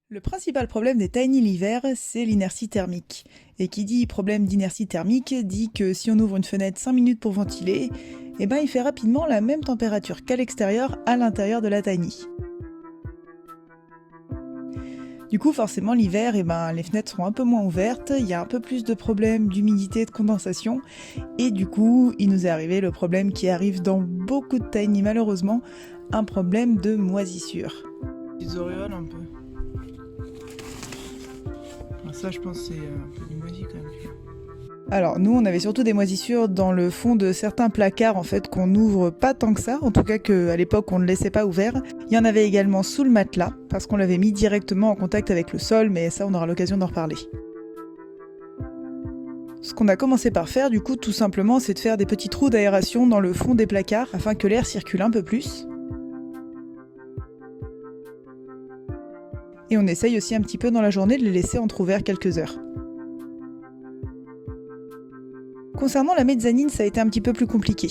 Le principal problème des tiny l'hiver, c'est l'inertie thermique. Et qui dit problème d'inertie thermique dit que si on ouvre une fenêtre 5 minutes pour ventiler, il fait rapidement la même température qu'à l'extérieur à l'intérieur de la tiny. Du coup, forcément, l'hiver, les fenêtres seront un peu moins ouvertes, il y a un peu plus de problèmes d'humidité, de condensation, et du coup, il nous est arrivé le problème qui arrive dans beaucoup de tiny malheureusement, un problème de moisissure. Des auréoles un peu. Ça, je pense, c'est un peu du moisi quand même. Alors, nous, on avait surtout des moisissures dans le fond de certains placards, en fait, qu'on n'ouvre pas tant que ça, en tout cas qu'à l'époque, on ne laissait pas ouvert. Il y en avait également sous le matelas, parce qu'on l'avait mis directement en contact avec le sol, mais ça, on aura l'occasion d'en reparler. Ce qu'on a commencé par faire, du coup, tout simplement, c'est de faire des petits trous d'aération dans le fond des placards, afin que l'air circule un peu plus. Et on essaye aussi un petit peu dans la journée de les laisser entrouvert quelques heures. Concernant la mezzanine, ça a été un petit peu plus compliqué.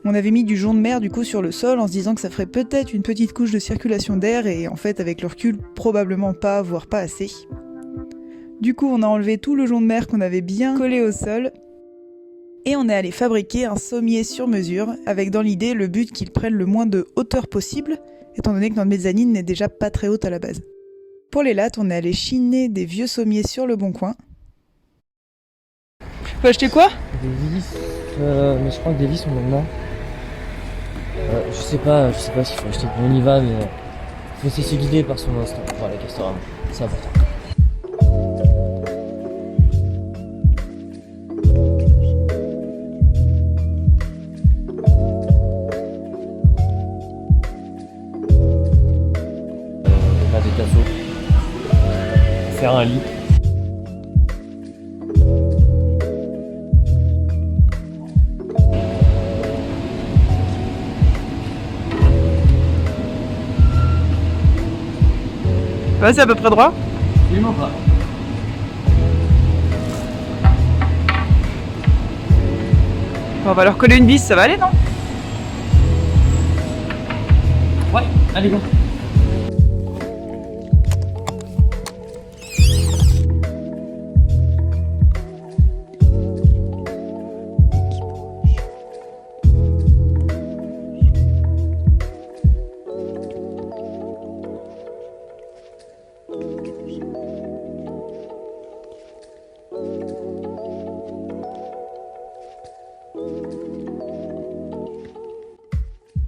On avait mis du jonc de mer du coup sur le sol en se disant que ça ferait peut-être une petite couche de circulation d'air et en fait avec le recul, probablement pas, voire pas assez. Du coup, on a enlevé tout le jonc de mer qu'on avait bien collé au sol et on est allé fabriquer un sommier sur mesure avec dans l'idée le but qu'il prenne le moins de hauteur possible étant donné que notre mezzanine n'est déjà pas très haute à la base. Pour les lattes, on est allé chiner des vieux sommiers sur le bon coin. Faut acheter quoi? Des vis, mais je crois que des vis sont maintenant. Je sais pas s'il faut acheter. On y va, mais faut se laisser guider par son instinct. Voilà, Castorama, c'est important. Faire des casseaux, faire un lit. Ouais, c'est à peu près droit. Absolument pas. Bon, on va leur coller une vis, ça va aller, non? Ouais, allez go.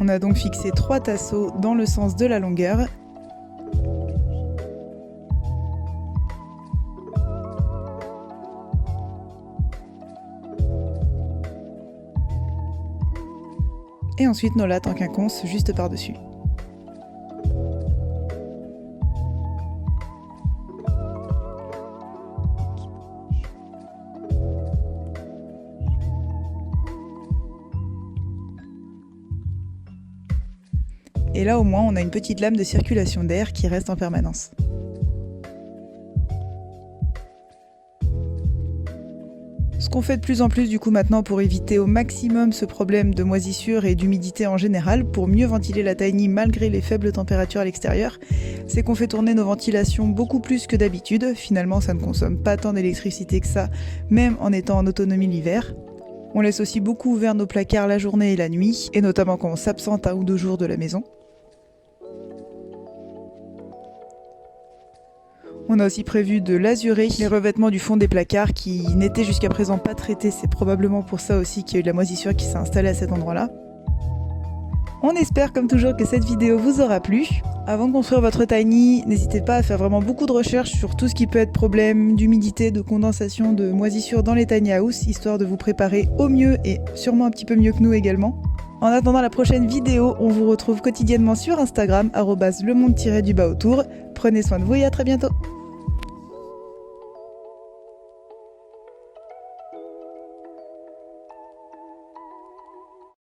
On a donc fixé 3 tasseaux dans le sens de la longueur. Et ensuite nos lattes en quinconce juste par-dessus. Et là au moins on a une petite lame de circulation d'air qui reste en permanence. Ce qu'on fait de plus en plus du coup maintenant pour éviter au maximum ce problème de moisissure et d'humidité en général, pour mieux ventiler la tiny malgré les faibles températures à l'extérieur, c'est qu'on fait tourner nos ventilations beaucoup plus que d'habitude. Finalement ça ne consomme pas tant d'électricité que ça, même en étant en autonomie l'hiver. On laisse aussi beaucoup ouvert nos placards la journée et la nuit, et notamment quand on s'absente 1 ou 2 jours de la maison. On a aussi prévu de lazurer les revêtements du fond des placards qui n'étaient jusqu'à présent pas traités. C'est probablement pour ça aussi qu'il y a eu de la moisissure qui s'est installée à cet endroit-là. On espère comme toujours que cette vidéo vous aura plu. Avant de construire votre tiny, n'hésitez pas à faire vraiment beaucoup de recherches sur tout ce qui peut être problème d'humidité, de condensation, de moisissure dans les tiny house, histoire de vous préparer au mieux et sûrement un petit peu mieux que nous également. En attendant la prochaine vidéo, on vous retrouve quotidiennement sur Instagram, @lemonde-du-bas autour. Prenez soin de vous et à très bientôt.